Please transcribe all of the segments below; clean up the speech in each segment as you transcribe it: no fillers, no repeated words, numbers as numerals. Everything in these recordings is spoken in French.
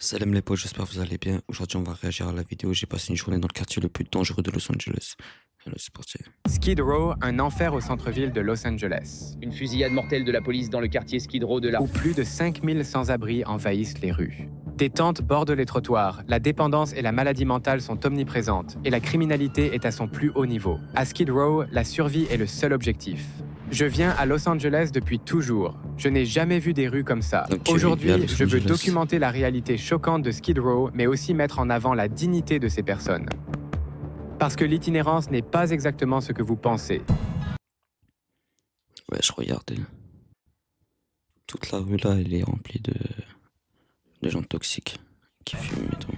Salam les potes, j'espère que vous allez bien. Aujourd'hui, on va réagir à la vidéo. J'ai passé une journée dans le quartier le plus dangereux de Los Angeles. Allez, c'est parti. Skid Row, un enfer au centre-ville de Los Angeles, Une fusillade mortelle de la police dans le quartier Skid Row de la... où plus de 5000 sans-abri envahissent les rues. Des tentes bordent les trottoirs, la dépendance et la maladie mentale sont omniprésentes, et la criminalité est à son plus haut niveau. À Skid Row, la survie est le seul objectif. Je viens à Los Angeles depuis toujours. Je n'ai jamais vu des rues comme ça. Ok, bien Aujourd'hui, Los je veux Angeles. documenter la réalité choquante de Skid Row, mais aussi mettre en avant la dignité de ces personnes. Parce que l'itinérance n'est pas exactement ce que vous pensez. Ouais, je regardais. Toute la rue là, elle est remplie de gens toxiques qui fument et tout.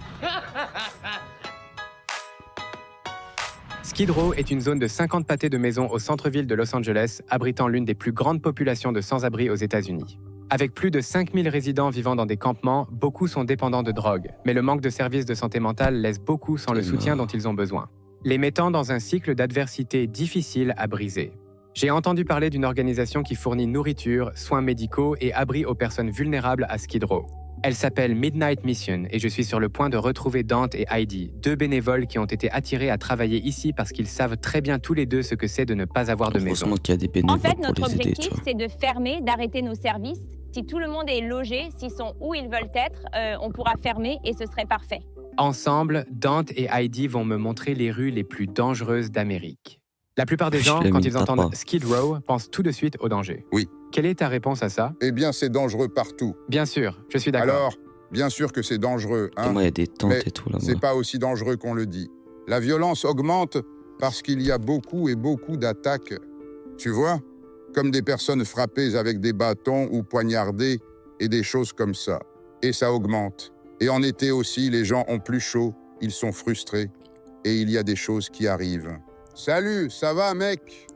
Skid Row est une zone de 50 pâtés de maisons au centre-ville de Los Angeles, abritant l'une des plus grandes populations de sans-abri aux États-Unis. Avec plus de 5000 résidents vivant dans des campements, beaucoup sont dépendants de drogue, mais le manque de services de santé mentale laisse beaucoup sans le soutien dont ils ont besoin, les mettant dans un cycle d'adversité difficile à briser. J'ai entendu parler d'une organisation qui fournit nourriture, soins médicaux et abris aux personnes vulnérables à Skid Row. Elle s'appelle Midnight Mission et je suis sur le point de retrouver Dante et Heidi, deux bénévoles qui ont été attirés à travailler ici parce qu'ils savent très bien tous les deux ce que c'est de ne pas avoir de maison. Heureusement qu'il y a des bénévoles En fait, pour notre les aider, tu objectif, vois. c'est de fermer, d'arrêter nos services. Si tout le monde est logé, s'ils sont où ils veulent être, on pourra fermer et ce serait parfait. Ensemble, Dante et Heidi vont me montrer les rues les plus dangereuses d'Amérique. La plupart des Je gens, l'ai quand mis, ils entendent papa. Skid Row, pensent tout de suite au danger. Oui. Quelle est ta réponse à ça? Eh bien, c'est dangereux partout. Bien sûr, je suis d'accord. Alors, bien sûr que c'est dangereux, hein, Moi, il y a des tentes mais et tout là-bas. c'est pas aussi dangereux qu'on le dit. La violence augmente parce qu'il y a beaucoup et beaucoup d'attaques. Tu vois, comme des personnes frappées avec des bâtons ou poignardées et des choses comme ça. Et ça augmente. Et en été aussi, les gens ont plus chaud, ils sont frustrés. Et il y a des choses qui arrivent. Salut, ça va, mec?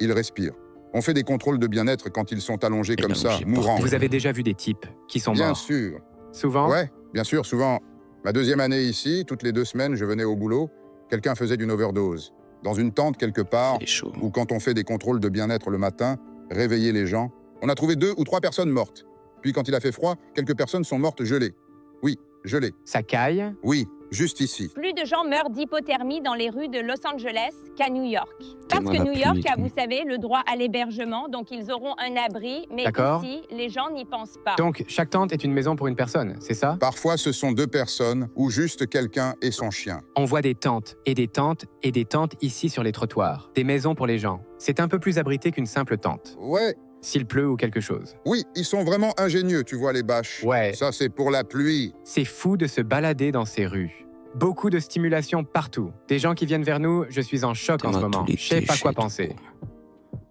Ils respirent. On fait des contrôles de bien-être quand ils sont allongés Et comme ça, allongés mourants. par Vous avez déjà vu des types qui sont Bien morts. sûr. Souvent, Ouais, bien sûr, souvent. Ma deuxième année ici, toutes les 2 semaines, je venais au boulot, quelqu'un faisait d'une overdose. Dans une tente quelque part, C'est chaud. ou quand on fait des contrôles de bien-être le matin, réveiller les gens. On a trouvé 2 ou 3 personnes mortes. Puis quand il a fait froid, quelques personnes sont mortes gelées. Oui, gelées. ça caille. Oui, juste ici. Plus de gens meurent d'hypothermie dans les rues de Los Angeles qu'à New York. Parce Tellement que la New pluie York et a, tout. vous savez, le droit à l'hébergement, donc ils auront un abri. Mais D'accord. ici, les gens n'y pensent pas. Donc, chaque tente est une maison pour une personne, c'est ça? Parfois, ce sont 2 personnes ou juste quelqu'un et son chien. On voit des tentes et des tentes et des tentes ici sur les trottoirs. Des maisons pour les gens. C'est un peu plus abrité qu'une simple tente. Ouais, S'il pleut ou quelque chose. oui, ils sont vraiment ingénieux, tu vois les bâches. Ouais. Ça, c'est pour la pluie. C'est fou de se balader dans ces rues. Beaucoup de stimulation partout. Des gens qui viennent vers nous, je suis en choc en ce Tellement moment. tous les Je sais pas déchets quoi et tout. penser.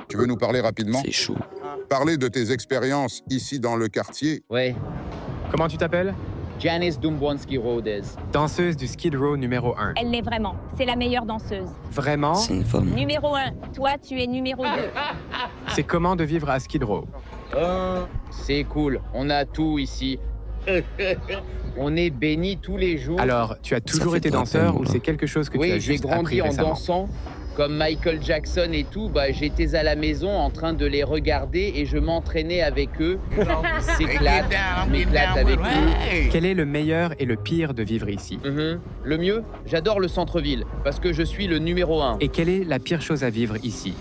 Tu veux nous parler rapidement? C'est chaud. Parler de tes expériences ici dans le quartier. Ouais, Comment tu t'appelles? Janice Dumbwanski Rodez. Danseuse du Skid Row numéro 1. Elle l'est vraiment. C'est la meilleure danseuse. Vraiment? C'est une femme. Numéro 1, toi, tu es numéro 2. C'est comment de vivre à Skid Row? C'est cool, on a tout ici. On est bénis tous les jours. Alors, tu as toujours fait été de la danseur peine, ou là. c'est quelque chose que tu as Oui, j'ai juste grandi appris en récemment? dansant. Comme Michael Jackson et tout, j'étais à la maison en train de les regarder et je m'entraînais avec eux. S'éclate, je m'éclate avec eux. Quel est le meilleur et le pire de vivre ici? Le mieux, j'adore le centre-ville parce que je suis le numéro 1. Et quelle est la pire chose à vivre ici?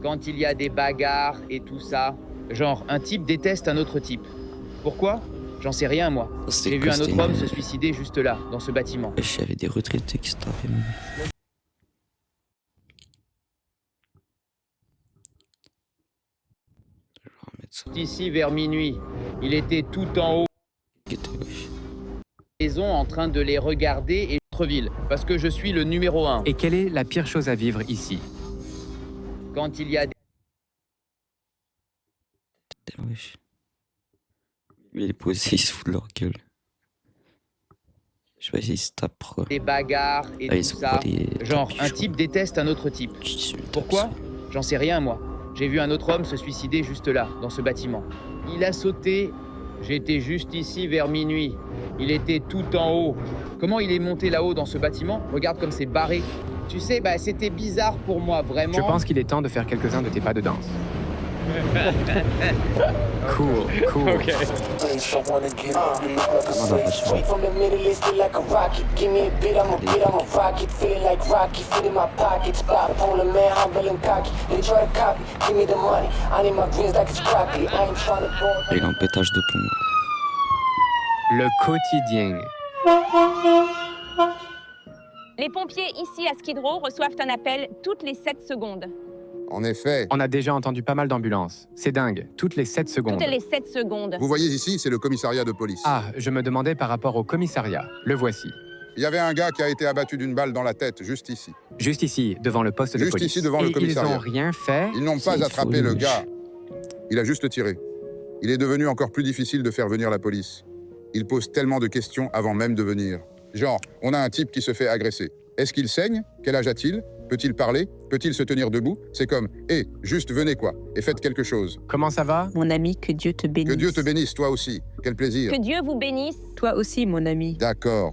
Quand il y a des bagarres et tout ça, genre un type déteste un autre type. Pourquoi? J'en sais rien moi. C'était J'ai que vu un c'était autre homme une- se suicider juste là, dans ce bâtiment. Il y avait des retraités qui se tapaient. même. Je vais remettre ça. Ici vers minuit, il était tout en haut Qui était- wesh. maison en train de les regarder et centre-ville parce que je suis le numéro 1. Et quelle est la pire chose à vivre ici? Quand il y a Wesh. Lui, il est posé, il se fout de leur gueule. Je sais pas s'il se tape. Quoi. des bagarres et Ah, ils tout sont ça, pas des genre tapis un chauds. type déteste un autre type. Qui se tape Pourquoi? ça. J'en sais rien moi. J'ai vu un autre homme se suicider juste là, dans ce bâtiment. Il a sauté. J'étais juste ici vers minuit. Il était tout en haut. Comment il est monté là-haut dans ce bâtiment? Regarde comme c'est barré. Tu sais, c'était bizarre pour moi, vraiment. Je pense qu'il est temps de faire quelques-uns de tes pas de danse. Cool. From the middle, it's like a rocket. Give me a bit, I'm a rocket. Feeling like Rocky, fit in my pockets. Bipolar man, humble and cocky. They try to copy, give me the money. I need my greens like it's broccoli. I ain't trying to go. Il est en pétage de plomb. Le quotidien. Les pompiers ici à Skid Row reçoivent un appel toutes les 7 secondes. En effet, On a déjà entendu pas mal d'ambulances. C'est dingue, toutes les 7 secondes. Toutes les 7 secondes. vous voyez ici, c'est le commissariat de police. Ah, je me demandais par rapport au commissariat. Le voici. Il y avait un gars qui a été abattu d'une balle dans la tête, juste ici. Juste ici, devant le poste de Juste police. ici, devant le Et commissariat. ils n'ont rien fait. Ils n'ont pas C'est attrapé fou. le gars. Il a juste tiré. Il est devenu encore plus difficile de faire venir la police. Il pose tellement de questions avant même de venir. Genre, on a un type qui se fait agresser. Est-ce qu'il saigne? Quel âge a-t-il? Peut-il parler? Peut-il se tenir debout? C'est comme, hé, juste venez quoi, et faites quelque chose. Comment ça va? Mon ami, que Dieu te bénisse. Que Dieu te bénisse, toi aussi. Quel plaisir. Que Dieu vous bénisse. Toi aussi, mon ami. D'accord.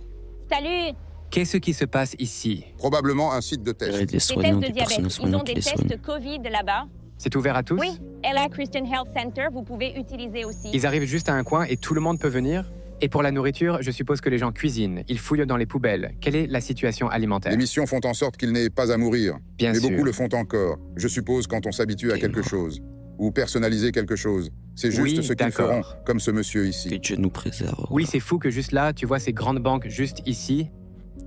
Salut. Qu'est-ce qui se passe ici? Probablement un site de Il y test. des Des soignants, tests de des personnels diabète. Ils soignants ont qui des les soignent. tests Covid là-bas. C'est ouvert à tous? Oui, LA Christian Health Center, vous pouvez utiliser aussi. Ils arrivent juste à un coin et tout le monde peut venir? Et pour la nourriture, je suppose que les gens cuisinent, ils fouillent dans les poubelles. Quelle est la situation alimentaire? Les missions font en sorte qu'il n'ait pas à mourir. Bien Mais sûr. beaucoup le font encore. Je suppose quand on s'habitue à quelque chose. Ou personnaliser quelque chose. C'est juste Oui, ce qu'ils d'accord. feront, comme ce monsieur Que ici. Dieu nous préserve. Oui, c'est fou que juste là, tu vois ces grandes banques juste ici.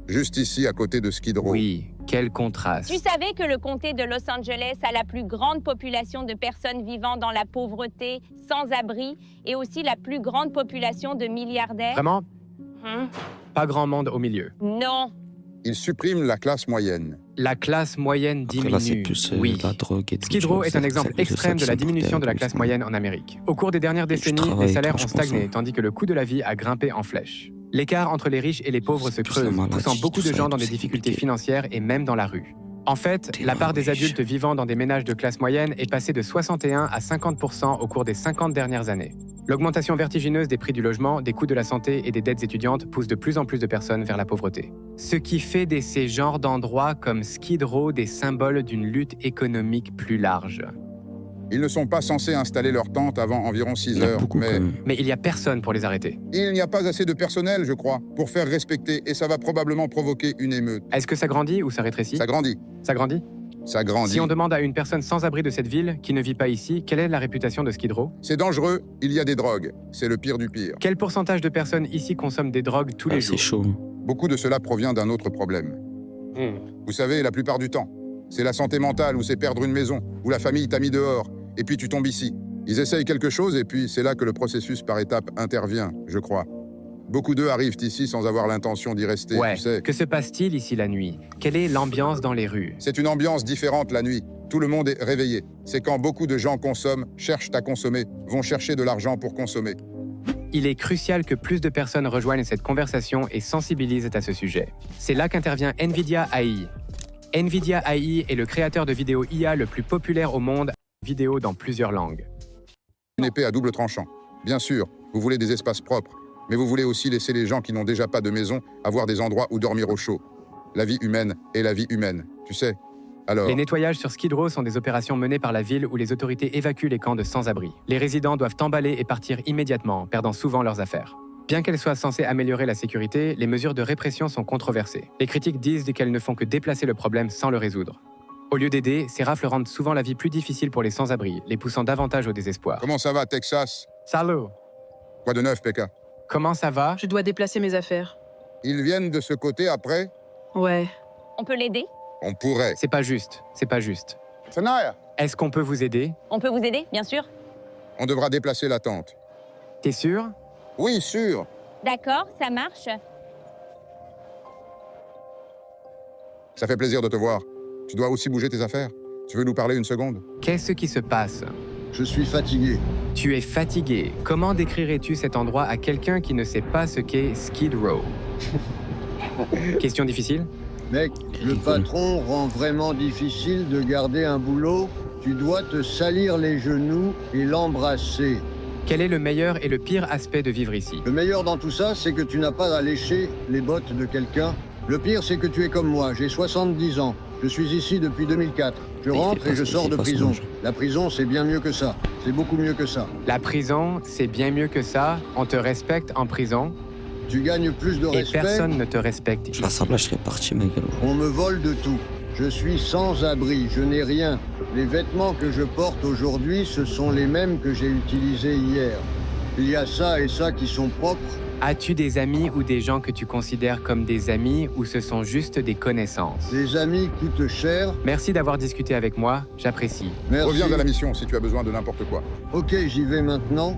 Juste ici, à côté de Skid Row. Oui, quel contraste. Tu savais que le comté de Los Angeles a la plus grande population de personnes vivant dans la pauvreté, sans abri, et aussi la plus grande population de milliardaires? Vraiment, Hein? pas grand monde au milieu. Non. Il supprime la classe moyenne. La classe moyenne Après, diminue. là, c'est plus oui. la drogue et tout. Skid tu Row vois, est un exemple extrême de la diminution de la classe moyenne en Amérique. Au cours des dernières du décennies, les travail, salaires toi, ont je pense, stagné, hein. tandis que le coût de la vie a grimpé en flèche. L'écart entre les riches et les pauvres se C'est plus la creuse, maladie, poussant beaucoup tout de ça, gens dans tout des ça, difficultés limité. financières et même dans la rue. En fait, T'es la part des riche. adultes vivant dans des ménages de classe moyenne est passée de 61 à 50% au cours des 50 dernières années. L'augmentation vertigineuse des prix du logement, des coûts de la santé et des dettes étudiantes pousse de plus en plus de personnes vers la pauvreté. Ce qui fait de ces genres d'endroits comme Skid Row des symboles d'une lutte économique plus large. Ils ne sont pas censés installer leur tente avant environ 6 Il y en a heures, beaucoup mais quand même. Mais il n'y a personne pour les arrêter. il n'y a pas assez de personnel, je crois, pour faire respecter, et ça va probablement provoquer une émeute. Est-ce que ça grandit ou ça rétrécit? Ça grandit, Ça grandit? ça grandit. Si on demande à une personne sans abri de cette ville, qui ne vit pas ici, quelle est la réputation de Skid Row? C'est dangereux, il y a des drogues. C'est le pire du pire. Quel pourcentage de personnes ici consomment des drogues tous Ah, les c'est jours? chaud. Beaucoup de cela provient d'un autre problème. Vous savez, la plupart du temps, c'est la santé mentale ou c'est perdre une maison, ou la famille t'a mis dehors, et puis tu tombes ici. Ils essayent quelque chose et puis c'est là que le processus par étapes intervient, je crois. Beaucoup d'eux arrivent ici sans avoir l'intention d'y rester, Ouais. tu sais. Que se passe-t-il ici la nuit? Quelle est l'ambiance dans les rues? C'est une ambiance différente la nuit. Tout le monde est réveillé. C'est quand beaucoup de gens consomment, cherchent à consommer, vont chercher de l'argent pour consommer. Il est crucial que plus de personnes rejoignent cette conversation et sensibilisent à ce sujet. C'est là qu'intervient NVIDIA AI. NVIDIA AI est le créateur de vidéos IA le plus populaire au monde, vidéos dans plusieurs langues. Une épée à double tranchant. Bien sûr, vous voulez des espaces propres, mais vous voulez aussi laisser les gens qui n'ont déjà pas de maison avoir des endroits où dormir au chaud. La vie humaine est la vie humaine, tu sais. Alors, Les nettoyages sur Skid Row sont des opérations menées par la ville où les autorités évacuent les camps de sans-abri. Les résidents doivent emballer et partir immédiatement, perdant souvent leurs affaires. Bien qu'elles soient censées améliorer la sécurité, les mesures de répression sont controversées. Les critiques disent qu'elles ne font que déplacer le problème sans le résoudre. Au lieu d'aider, ces rafles rendent souvent la vie plus difficile pour les sans-abri, les poussant davantage au désespoir. comment ça va, Texas? Salut! Quoi de neuf, Pekka? Comment ça va? Je dois déplacer mes affaires. Ils viennent de ce côté après? Ouais. On peut l'aider? On pourrait. C'est pas juste, c'est pas juste. Sanaya, Est-ce qu'on peut vous aider? On peut vous aider, bien sûr. on devra déplacer la tente. T'es sûr? Oui, sûr. D'accord, ça marche. Ça fait plaisir de te voir. Tu dois aussi bouger tes affaires. Tu veux nous parler une seconde? Qu'est-ce qui se passe? Je suis fatigué. Tu es fatigué. Comment décrirais-tu cet endroit à quelqu'un qui ne sait pas ce qu'est Skid Row? Question difficile? Mec, le patron rend vraiment difficile de garder un boulot. Tu dois te salir les genoux et l'embrasser. Quel est le meilleur et le pire aspect de vivre ici? Le meilleur dans tout ça, c'est que tu n'as pas à lécher les bottes de quelqu'un. Le pire, c'est que tu es comme moi, j'ai 70 ans. Je suis ici depuis 2004. Je Mais il rentre fait et pas je ce- sors il fait de pas son prison. jeu. La prison, c'est bien mieux que ça. C'est beaucoup mieux que ça. La prison, c'est bien mieux que ça. On te respecte en prison Tu gagnes plus de et respect. personne ne te respecte. Je rassemble, je serais parti, ma gueule. On me vole de tout. Je suis sans abri, je n'ai rien. Les vêtements que je porte aujourd'hui, ce sont les mêmes que j'ai utilisés hier. Il y a ça et ça qui sont propres. As-tu des amis ou des gens que tu considères comme des amis ou ce sont juste des connaissances? Les amis coûtent cher. Merci d'avoir discuté avec moi, j'apprécie. Merci. Reviens à la mission si tu as besoin de n'importe quoi. Ok, j'y vais maintenant.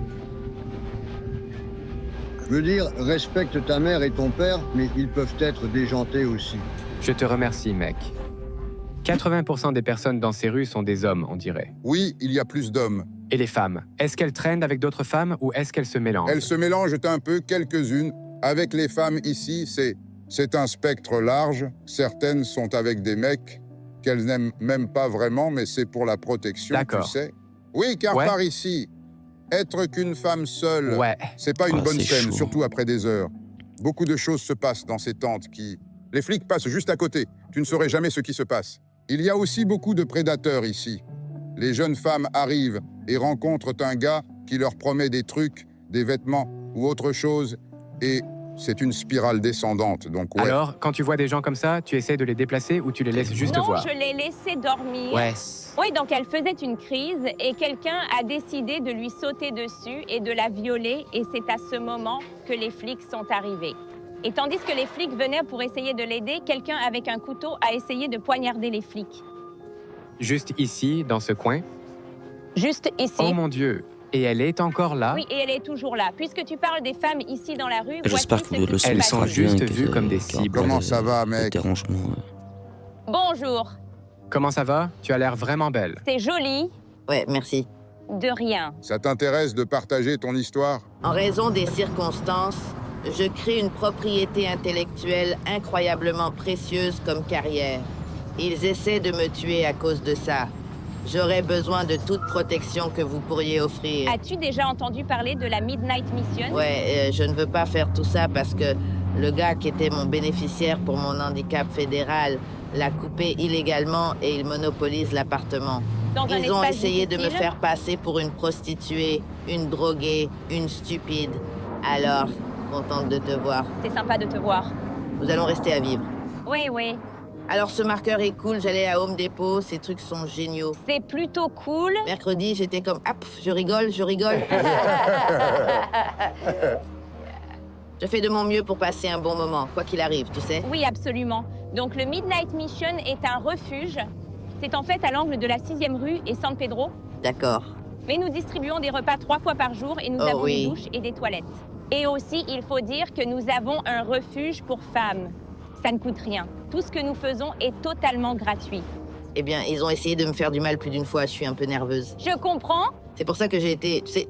Je veux dire, respecte ta mère et ton père, mais ils peuvent être déjantés aussi. Je te remercie, mec. 80% des personnes dans ces rues sont des hommes, on dirait. Oui, il y a plus d'hommes. Et les femmes, est-ce qu'elles traînent avec d'autres femmes ou est-ce qu'elles se mélangent? Elles se mélangent un peu, quelques-unes. Avec les femmes ici, c'est un spectre large. Certaines sont avec des mecs qu'elles n'aiment même pas vraiment, mais c'est pour la protection, tu D'accord. sais. Oui, car Ouais. par ici, être qu'une femme seule, Ouais. c'est pas une Ah, bonne c'est scène, chaud. surtout après des heures. Beaucoup de choses se passent dans ces tentes qui... Les flics passent juste à côté. Tu ne saurais jamais ce qui se passe. Il y a aussi beaucoup de prédateurs ici. Les jeunes femmes arrivent et rencontrent un gars qui leur promet des trucs, des vêtements ou autre chose, et c'est une spirale descendante, donc ouais. Alors, quand tu vois des gens comme ça, tu essaies de les déplacer ou tu les laisses juste non, voir? je l'ai laissé dormir. Ouais. Oui, donc elle faisait une crise et quelqu'un a décidé de lui sauter dessus et de la violer. Et c'est à ce moment que les flics sont arrivés. Et tandis que les flics venaient pour essayer de l'aider, quelqu'un avec un couteau a essayé de poignarder les flics. Juste ici, dans ce coin? Juste ici. Oh mon Dieu! Et elle est encore là? Oui, et elle est toujours là. Puisque tu parles des femmes ici dans la rue, J'espère voici que ce le qui s'est son Elles passé. sont sera juste bien, vues comme des qu'il y aura cibles. pas Comment de- ça va, de mec? dérangement. Bonjour, Comment ça va? Tu as l'air vraiment belle. c'est joli. Ouais, merci. De rien. Ça t'intéresse de partager ton histoire? En raison des circonstances, je crée une propriété intellectuelle incroyablement précieuse comme carrière. Ils essaient de me tuer à cause de ça. J'aurais besoin de toute protection que vous pourriez offrir. As-tu déjà entendu parler de la Midnight Mission? Ouais, je ne veux pas faire tout ça parce que le gars qui était mon bénéficiaire pour mon handicap fédéral l'a coupé illégalement et il monopolise l'appartement. Dans un Ils ont espace essayé de me difficile? faire passer pour une prostituée, une droguée, une stupide. Alors, contente de te voir. C'est sympa de te voir. Nous allons rester à vivre. Oui, oui. Alors, ce marqueur est cool, j'allais à Home Depot, ces trucs sont géniaux. C'est plutôt cool. Mercredi, j'étais comme, ah, pff, je rigole, je rigole. Je fais de mon mieux pour passer un bon moment, quoi qu'il arrive, tu sais. Oui, absolument. Donc le Midnight Mission est un refuge. C'est en fait à l'angle de la 6e rue et San Pedro. D'accord. Mais nous distribuons des repas 3 fois par jour et nous Oh avons oui. des douches et des toilettes. Et aussi, il faut dire que nous avons un refuge pour femmes. Ça ne coûte rien. Tout ce que nous faisons est totalement gratuit. Eh bien, ils ont essayé de me faire du mal plus d'une fois, je suis un peu nerveuse. Je comprends. C'est pour ça que j'ai été, tu sais...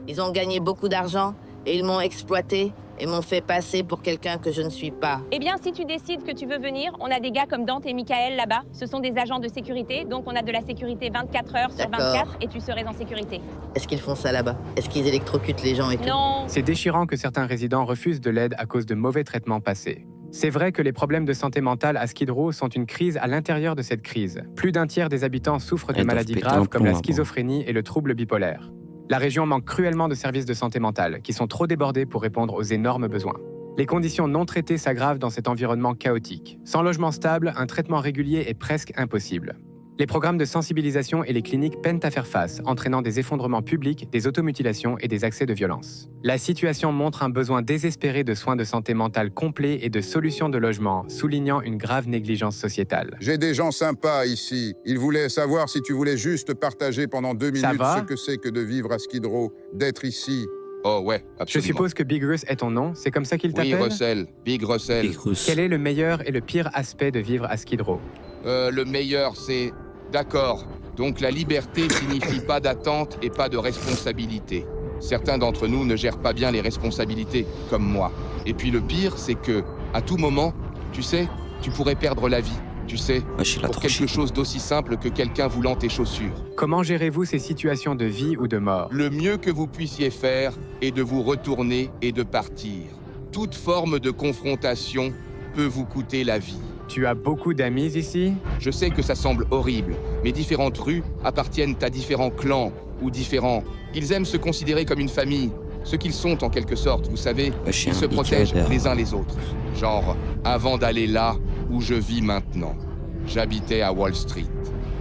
Ils ont gagné beaucoup d'argent et ils m'ont exploité et m'ont fait passer pour quelqu'un que je ne suis pas. Eh bien, si tu décides que tu veux venir, on a des gars comme Dante et Michael là-bas. Ce sont des agents de sécurité, donc on a de la sécurité 24 heures sur D'accord. 24 et tu serais en sécurité. Est-ce qu'ils font ça là-bas? Est-ce qu'ils électrocutent les gens et tout? Non. C'est déchirant que certains résidents refusent de l'aide à cause de mauvais traitements passés. C'est vrai que les problèmes de santé mentale à Skid Row sont une crise à l'intérieur de cette crise. Plus d'un tiers des habitants souffrent de Elles doivent maladies péter graves un comme la plomb, schizophrénie et le trouble bipolaire. La région manque cruellement de services de santé mentale, qui sont trop débordés pour répondre aux énormes besoins. Les conditions non traitées s'aggravent dans cet environnement chaotique. Sans logement stable, un traitement régulier est presque impossible. Les programmes de sensibilisation et les cliniques peinent à faire face, entraînant des effondrements publics, des automutilations et des accès de violence. La situation montre un besoin désespéré de soins de santé mentale complets et de solutions de logement, soulignant une grave négligence sociétale. J'ai des gens sympas ici. Ils voulaient savoir si tu voulais juste partager pendant 2 Ça minutes va? ce que c'est que de vivre à Skid Row, d'être ici. Oh ouais, Je absolument. suppose que Big Russ est ton nom, c'est comme ça qu'il Oui, t'appelle? Russell, Big Russell. Big Russ. Quel est le meilleur et le pire aspect de vivre à Skid Row? Le meilleur, c'est... D'accord. Donc la liberté signifie pas d'attente et pas de responsabilité. Certains d'entre nous ne gèrent pas bien les responsabilités, comme moi. Et puis le pire, c'est que, à tout moment, tu sais, tu pourrais perdre la vie, tu sais, Wesh, il a pour trop quelque chié. chose d'aussi simple que quelqu'un voulant tes chaussures. Comment gérez-vous ces situations de vie ou de mort? Le mieux que vous puissiez faire est de vous retourner et de partir. Toute forme de confrontation peut vous coûter la vie. Tu as beaucoup d'amis ici? Je sais que ça semble horrible, mais différentes rues appartiennent à différents clans ou différents. Ils aiment se considérer comme une famille, ce qu'ils sont en quelque sorte, vous savez. Le chien, Ils se il protègent tire les uns les autres. Genre, avant d'aller là où je vis maintenant. J'habitais à Wall Street.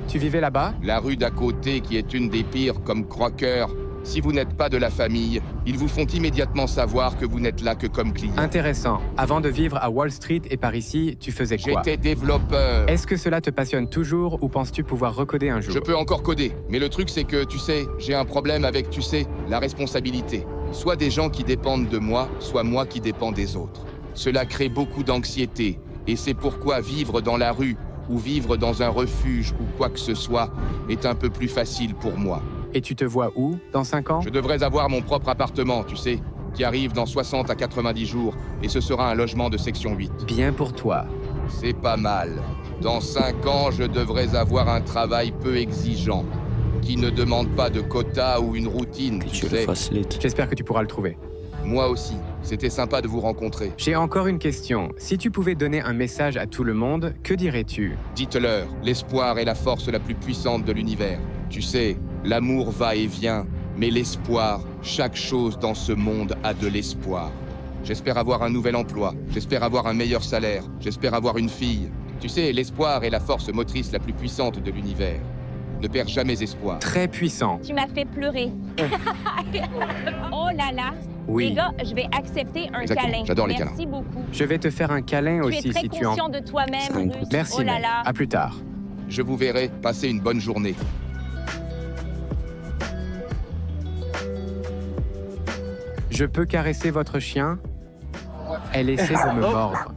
Tu vivais là-bas? La rue d'à côté qui est une des pires comme croqueur. Si vous n'êtes pas de la famille, ils vous font immédiatement savoir que vous n'êtes là que comme client. Intéressant. Avant de vivre à Wall Street et par ici, tu faisais quoi? J'étais développeur. Est-ce que cela te passionne toujours ou penses-tu pouvoir recoder un jour? Je peux encore coder, mais le truc c'est que, tu sais, j'ai un problème avec, tu sais, la responsabilité. Soit des gens qui dépendent de moi, soit moi qui dépends des autres. Cela crée beaucoup d'anxiété, et c'est pourquoi vivre dans la rue ou vivre dans un refuge ou quoi que ce soit est un peu plus facile pour moi. Et tu te vois où dans 5 ans? Je devrais avoir mon propre appartement, tu sais, qui arrive dans 60 à 90 jours, et ce sera un logement de section 8. Bien pour toi. C'est pas mal. Dans 5 ans, je devrais avoir un travail peu exigeant, qui ne demande pas de quota ou une routine, Que tu tu le sais. facilites. J'espère que tu pourras le trouver. Moi aussi, c'était sympa de vous rencontrer. J'ai encore une question. Si tu pouvais donner un message à tout le monde, que dirais-tu? Dites-leur, l'espoir est la force la plus puissante de l'univers. Tu sais, l'amour va et vient, mais l'espoir, chaque chose dans ce monde a de l'espoir. J'espère avoir un nouvel emploi, j'espère avoir un meilleur salaire, j'espère avoir une fille. Tu sais, l'espoir est la force motrice la plus puissante de l'univers. Ne perds jamais espoir. Très puissant. Tu m'as fait pleurer. Oh là là. Oui. Les gars, je vais accepter un Exactement, câlin. j'adore les Merci beaucoup. Je vais te faire un câlin Tu aussi es très si tu en... conscient de toi-même, C'est un Ruth. goût. Merci, Oh là Mel. là. À plus tard. Je vous verrai, passez une bonne journée. Je peux caresser votre chien? Elle essaie de me mordre.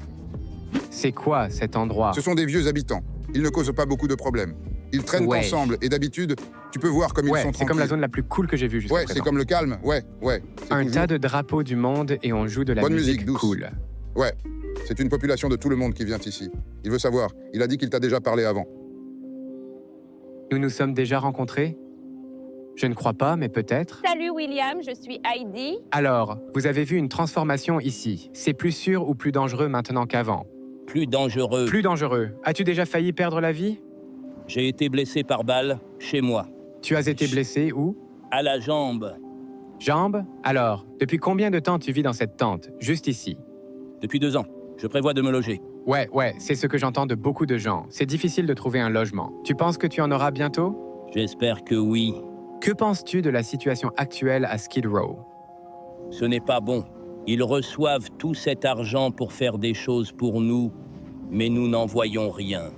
C'est quoi cet endroit? Ce sont des vieux habitants. Ils ne causent pas beaucoup de problèmes. Ils traînent Ouais. ensemble et d'habitude, tu peux voir comme ils Ouais, sont c'est comme la tranquilles. zone la plus cool que j'ai vue jusqu'à Ouais, présent. c'est comme le calme. Ouais. C'est Un toujours- tas de drapeaux du monde et on joue de la Bonne musique musique douce. cool. Ouais. C'est une population de tout le monde qui vient ici. Il veut savoir. Il a dit qu'il t'a déjà parlé avant. Nous nous sommes déjà rencontrés? Je ne crois pas, mais peut-être. Salut William, je suis Heidi. Alors, vous avez vu une transformation ici. C'est plus sûr ou plus dangereux maintenant qu'avant? Plus dangereux. Plus dangereux. As-tu déjà failli perdre la vie? J'ai été blessé par balle chez moi. Tu as été blessé où? À la jambe. Jambe? Alors, depuis combien de temps tu vis dans cette tente, juste ici? Depuis 2 ans. Je prévois de me loger. Ouais, c'est ce que j'entends de beaucoup de gens. C'est difficile de trouver un logement. Tu penses que tu en auras bientôt? J'espère que oui. Que penses-tu de la situation actuelle à Skid Row? Ce n'est pas bon. Ils reçoivent tout cet argent pour faire des choses pour nous, mais nous n'en voyons rien.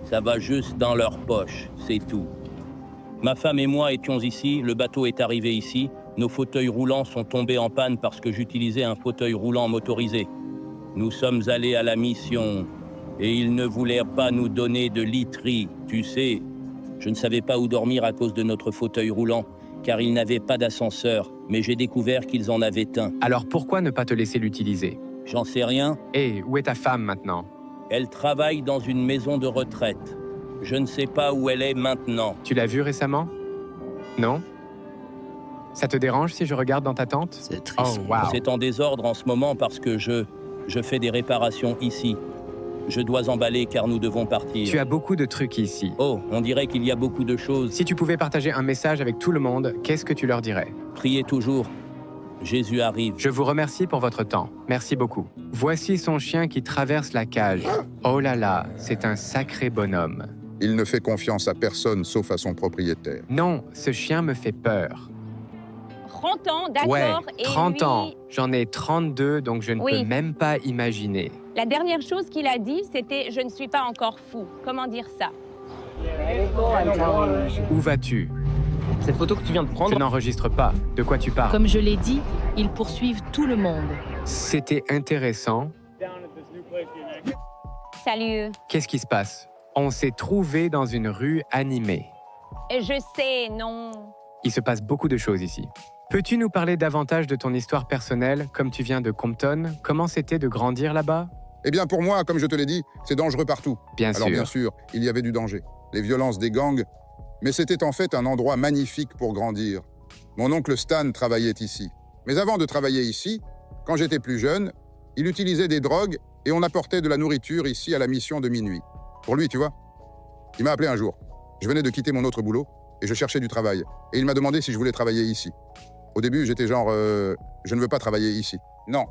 Ça va juste dans leur poche, c'est tout. Ma femme et moi étions ici, le bateau est arrivé ici, nos fauteuils roulants sont tombés en panne parce que j'utilisais un fauteuil roulant motorisé. Nous sommes allés à la mission et ils ne voulaient pas nous donner de literie, tu sais. Je ne savais pas où dormir à cause de notre fauteuil roulant, car ils n'avaient pas d'ascenseur, mais j'ai découvert qu'ils en avaient un. Alors pourquoi ne pas te laisser l'utiliser? J'en sais rien. Hé, où est ta femme maintenant? Elle travaille dans une maison de retraite. Je ne sais pas où elle est maintenant. Tu l'as vue récemment? Non? Ça te dérange si je regarde dans ta tente? C'est triste. Oh, wow. C'est en désordre en ce moment parce que je fais des réparations ici. Je dois emballer car nous devons partir. Tu as beaucoup de trucs ici. Oh, on dirait qu'il y a beaucoup de choses. Si tu pouvais partager un message avec tout le monde, qu'est-ce que tu leur dirais? Priez toujours. Jésus arrive. Je vous remercie pour votre temps. Merci beaucoup. Voici son chien qui traverse la cage. Oh là là, c'est un sacré bonhomme. Il ne fait confiance à personne sauf à son propriétaire. Non, ce chien me fait peur. 30 ans, d'accord. Ouais, et 30 lui, ans. J'en ai 32, donc je ne Oui. peux même pas imaginer. La dernière chose qu'il a dit, c'était « Je ne suis pas encore fou ». Comment dire ça? Où vas-tu? Cette photo que tu viens de Je prendre, n'enregistre pas. De quoi tu parles? Comme je l'ai dit, ils poursuivent tout le monde. C'était intéressant. Salut. Qu'est-ce qui se passe? On s'est trouvé dans une rue animée. Je sais, non. Il se passe beaucoup de choses ici. Peux-tu nous parler davantage de ton histoire personnelle, comme tu viens de Compton? Comment c'était de grandir là-bas? Eh bien, pour moi, comme je te l'ai dit, c'est dangereux partout. Bien Alors sûr. bien sûr, il y avait du danger. Les violences des gangs. Mais c'était en fait un endroit magnifique pour grandir. Mon oncle Stan travaillait ici. Mais avant de travailler ici, quand j'étais plus jeune, il utilisait des drogues Et on apportait de la nourriture ici à la mission de minuit. Pour lui, tu vois. Il m'a appelé un jour. Je venais de quitter mon autre boulot et je cherchais du travail. Et il m'a demandé si je voulais travailler ici. Au début, j'étais genre, je ne veux pas travailler ici. Non.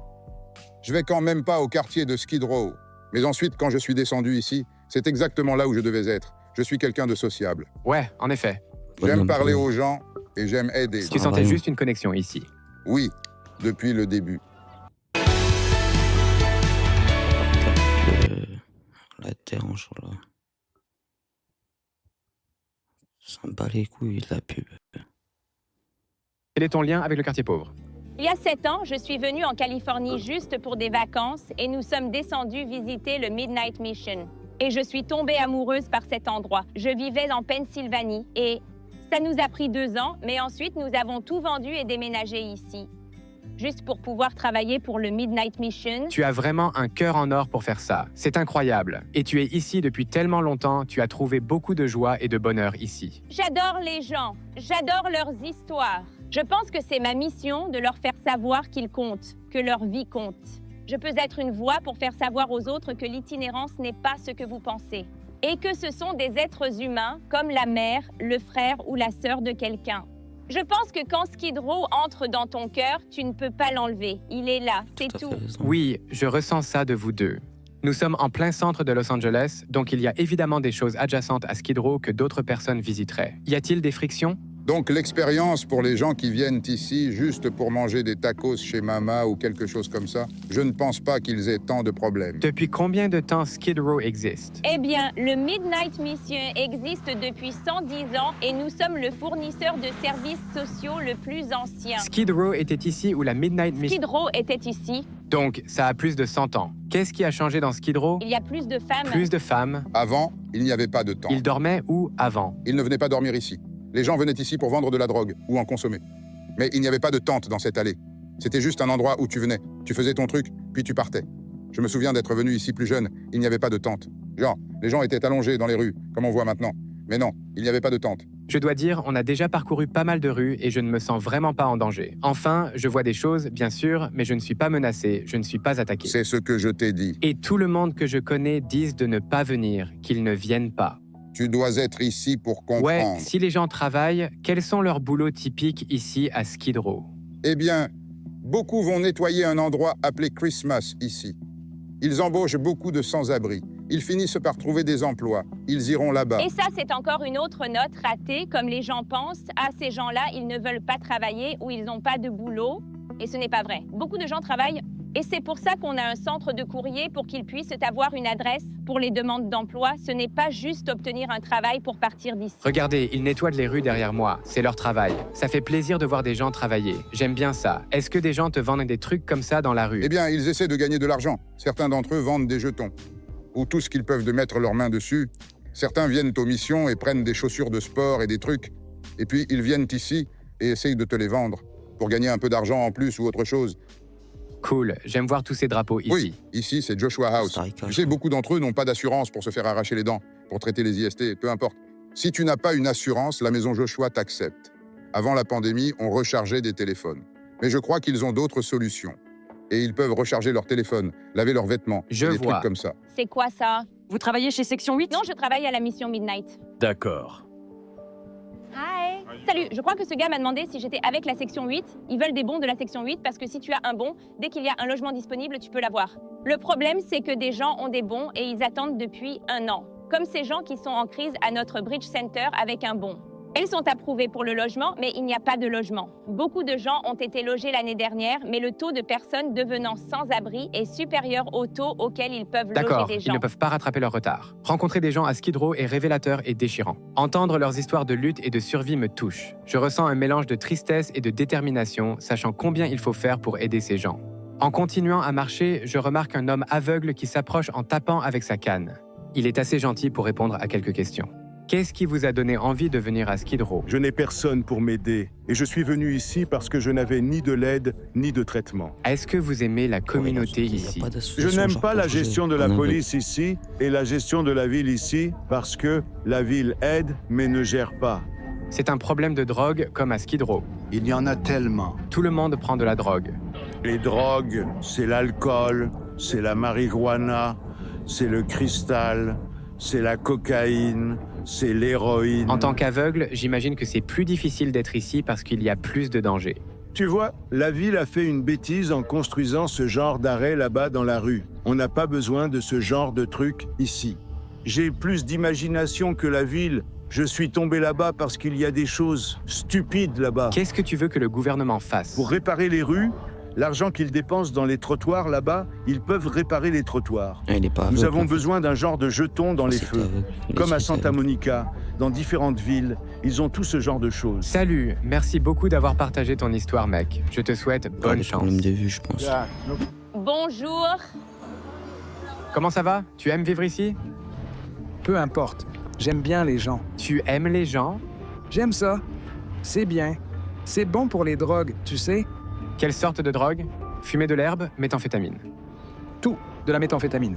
Je vais quand même pas au quartier de Skid Row. Mais ensuite, quand je suis descendu ici, c'est exactement là où je devais être. Je suis quelqu'un de sociable. Ouais, en effet. J'aime parler aux gens et j'aime aider. Tu sentais juste une connexion ici. Oui, depuis le début. La dérange là. Ça me bat les couilles la pub. Quel est ton lien avec le quartier pauvre? Il y a 7 ans, je suis venue en Californie juste pour des vacances et nous sommes descendus visiter le Midnight Mission. Et je suis tombée amoureuse par cet endroit. Je vivais en Pennsylvanie et ça nous a pris 2 ans, mais ensuite nous avons tout vendu et déménagé ici. Juste pour pouvoir travailler pour le Midnight Mission. Tu as vraiment un cœur en or pour faire ça. C'est incroyable. Et tu es ici depuis tellement longtemps, tu as trouvé beaucoup de joie et de bonheur ici. J'adore les gens. J'adore leurs histoires. Je pense que c'est ma mission de leur faire savoir qu'ils comptent, que leur vie compte. Je peux être une voix pour faire savoir aux autres que l'itinérance n'est pas ce que vous pensez. Et que ce sont des êtres humains, comme la mère, le frère ou la sœur de quelqu'un. Je pense que quand Skid Row entre dans ton cœur, tu ne peux pas l'enlever. Il est là, c'est tout. Oui, je ressens ça de vous deux. Nous sommes en plein centre de Los Angeles, donc il y a évidemment des choses adjacentes à Skid Row que d'autres personnes visiteraient. Y a-t-il des frictions? Donc l'expérience pour les gens qui viennent ici juste pour manger des tacos chez Mama ou quelque chose comme ça, je ne pense pas qu'ils aient tant de problèmes. Depuis combien de temps Skid Row existe? Eh bien, le Midnight Mission existe depuis 110 ans et nous sommes le fournisseur de services sociaux le plus ancien. Skid Row était ici où la Midnight Mission... Skid Row était ici. Donc, ça a plus de 100 ans. Qu'est-ce qui a changé dans Skid Row? Il y a plus de femmes. Plus de femmes. Avant, il n'y avait pas de temps. Ils dormaient où avant? Ils ne venaient pas dormir ici. Les gens venaient ici pour vendre de la drogue ou en consommer. Mais il n'y avait pas de tente dans cette allée. C'était juste un endroit où tu venais, tu faisais ton truc, puis tu partais. Je me souviens d'être venu ici plus jeune, il n'y avait pas de tente. Genre, les gens étaient allongés dans les rues, comme on voit maintenant. Mais non, il n'y avait pas de tente. Je dois dire, on a déjà parcouru pas mal de rues et je ne me sens vraiment pas en danger. Enfin, je vois des choses, bien sûr, mais je ne suis pas menacé, je ne suis pas attaqué. C'est ce que je t'ai dit. Et tout le monde que je connais disent de ne pas venir, qu'ils ne viennent pas. Tu dois être ici pour comprendre. Ouais, si les gens travaillent, quels sont leurs boulots typiques ici à Skid Row? Eh bien, beaucoup vont nettoyer un endroit appelé Christmas ici. Ils embauchent beaucoup de sans-abri. Ils finissent par trouver des emplois. Ils iront là-bas. Et ça, c'est encore une autre note ratée, comme les gens pensent. Ah, ces gens-là, ils ne veulent pas travailler ou ils n'ont pas de boulot. Et ce n'est pas vrai. Beaucoup de gens travaillent. Et c'est pour ça qu'on a un centre de courrier pour qu'ils puissent avoir une adresse pour les demandes d'emploi. Ce n'est pas juste obtenir un travail pour partir d'ici. Regardez, ils nettoient les rues derrière moi. C'est leur travail. Ça fait plaisir de voir des gens travailler. J'aime bien ça. Est-ce que des gens te vendent des trucs comme ça dans la rue? Eh bien, ils essaient de gagner de l'argent. Certains d'entre eux vendent des jetons. Ou tout ce qu'ils peuvent de mettre leurs mains dessus. Certains viennent aux missions et prennent des chaussures de sport et des trucs. Et puis, ils viennent ici et essayent de te les vendre pour gagner un peu d'argent en plus ou autre chose. Cool, j'aime voir tous ces drapeaux ici. Oui, ici, c'est Joshua House. Tu sais, beaucoup d'entre eux n'ont pas d'assurance pour se faire arracher les dents, pour traiter les IST, peu importe. Si tu n'as pas une assurance, la maison Joshua t'accepte. Avant la pandémie, on rechargeait des téléphones. Mais je crois qu'ils ont d'autres solutions. Et ils peuvent recharger leur téléphone, laver leurs vêtements, des trucs comme ça. C'est quoi ça? Vous travaillez chez Section 8? Non, je travaille à la mission Midnight. D'accord. Hi! Salut, je crois que ce gars m'a demandé si j'étais avec la section 8. Ils veulent des bons de la section 8 parce que si tu as un bon, dès qu'il y a un logement disponible, tu peux l'avoir. Le problème, c'est que des gens ont des bons et ils attendent depuis 1 an. Comme ces gens qui sont en crise à notre Bridge Center avec un bon. Elles sont approuvées pour le logement, mais il n'y a pas de logement. Beaucoup de gens ont été logés l'année dernière, mais le taux de personnes devenant sans-abri est supérieur au taux auquel ils peuvent loger des gens. D'accord, ils ne peuvent pas rattraper leur retard. Rencontrer des gens à Skid Row est révélateur et déchirant. Entendre leurs histoires de lutte et de survie me touche. Je ressens un mélange de tristesse et de détermination, sachant combien il faut faire pour aider ces gens. En continuant à marcher, je remarque un homme aveugle qui s'approche en tapant avec sa canne. Il est assez gentil pour répondre à quelques questions. Qu'est-ce qui vous a donné envie de venir à Skid Row? Je n'ai personne pour m'aider et je suis venu ici parce que je n'avais ni de l'aide ni de traitement. Est-ce que vous aimez la communauté ici? Je n'aime pas la gestion de la police ici et la gestion de la ville ici parce que la ville aide mais ne gère pas. C'est un problème de drogue comme à Skid Row. Il y en a tellement. Tout le monde prend de la drogue. Les drogues, c'est l'alcool, c'est la marijuana, c'est le cristal, c'est la cocaïne, c'est l'héroïne. En tant qu'aveugle, j'imagine que c'est plus difficile d'être ici parce qu'il y a plus de danger. Tu vois, la ville a fait une bêtise en construisant ce genre d'arrêt là-bas dans la rue. On n'a pas besoin de ce genre de truc ici. J'ai plus d'imagination que la ville. Je suis tombé là-bas parce qu'il y a des choses stupides là-bas. Qu'est-ce que tu veux que le gouvernement fasse? Pour réparer les rues, l'argent qu'ils dépensent dans les trottoirs là-bas, ils peuvent réparer les trottoirs. Ah, il est pas Nous aveugle, avons en fait. besoin d'un genre de jeton dans les C'est feux. aveugle. Il est Comme à censé Santa aveugle. Monica, dans différentes villes, ils ont tout ce genre de choses. Salut, merci beaucoup d'avoir partagé ton histoire, mec. Je te souhaite Ah, bonne des chance. problèmes de vue, je pense. Bonjour. Comment ça va? Tu aimes vivre ici? Peu importe. J'aime bien les gens. Tu aimes les gens? J'aime ça. C'est bien. C'est bon pour les drogues, tu sais. Quelle sorte de drogue? Fumer de l'herbe, méthamphétamine. Tout. De la méthamphétamine.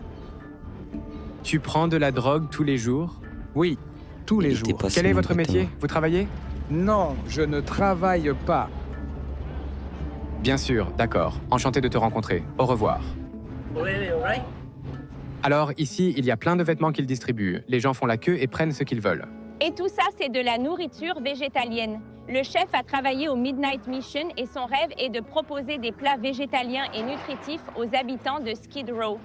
Tu prends de la drogue tous les jours? Oui, tous les Il était jours. pas Quel est seulement votre métier? Vous travaillez? Non, je ne travaille pas. Bien sûr, d'accord. Enchanté de te rencontrer. Au revoir. Alors, ici, il y a plein de vêtements qu'ils distribuent. Les gens font la queue et prennent ce qu'ils veulent. Et tout ça, c'est de la nourriture végétalienne. Le chef a travaillé au Midnight Mission et son rêve est de proposer des plats végétaliens et nutritifs aux habitants de Skid Row.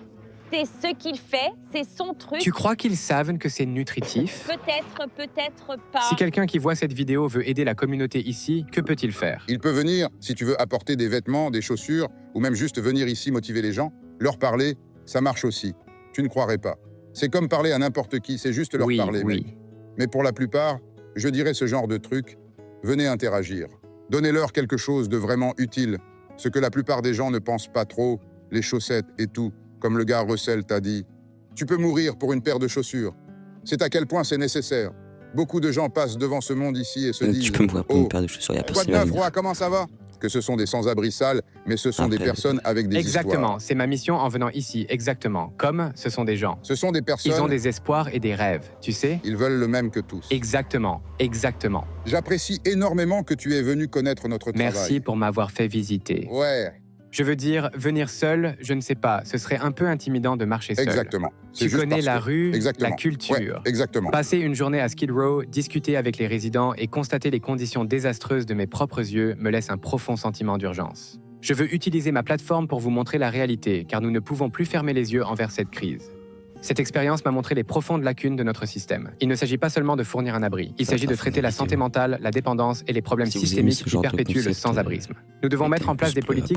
C'est ce qu'il fait, c'est son truc. Tu crois qu'ils savent que c'est nutritif? Peut-être, peut-être pas. Si quelqu'un qui voit cette vidéo veut aider la communauté ici, que peut-il faire? Il peut venir, si tu veux apporter des vêtements, des chaussures, ou même juste venir ici motiver les gens, leur parler, ça marche aussi. Tu ne croirais pas. C'est comme parler à n'importe qui, c'est juste leur parler. Oui. Mais pour la plupart, je dirais ce genre de truc, venez interagir. Donnez-leur quelque chose de vraiment utile, ce que la plupart des gens ne pensent pas trop, les chaussettes et tout, comme le gars Russell t'a dit. Tu peux mourir pour une paire de chaussures. C'est à quel point c'est nécessaire. Beaucoup de gens passent devant ce monde ici et se disent Tu peux me voir pour une paire de chaussures, il y a quoi personne de qui va neuf, venir. Roi, comment ça va? Que ce sont des sans-abri sales, mais ce sont des Après, personnes avec des Exactement, histoires. c'est ma mission en venant ici, exactement. Comme ce sont des gens. Ce sont des personnes... Ils ont des espoirs et des rêves, tu sais? Ils veulent le même que tous. Exactement, exactement. J'apprécie énormément que tu aies venu connaître notre travail. Merci pour m'avoir fait visiter. Ouais, Je veux dire, venir seul, je ne sais pas, ce serait un peu intimidant de marcher seul. exactement. C'est Tu juste connais parce la que- rue, Exactement. la culture. Ouais, exactement. Passer une journée à Skid Row, discuter avec les résidents et constater les conditions désastreuses de mes propres yeux me laisse un profond sentiment d'urgence. Je veux utiliser ma plateforme pour vous montrer la réalité, car nous ne pouvons plus fermer les yeux envers cette crise. Cette expérience m'a montré les profondes lacunes de notre système. Il ne s'agit pas seulement de fournir un abri, il Ça s'agit va de faire traiter une la vidéo. santé mentale, la dépendance et les problèmes Si vous aimez systémiques ce qui genre de perpétuent le concept, sans-abrisme. Nous devons mettez mettre un en place pouce des bleu à politiques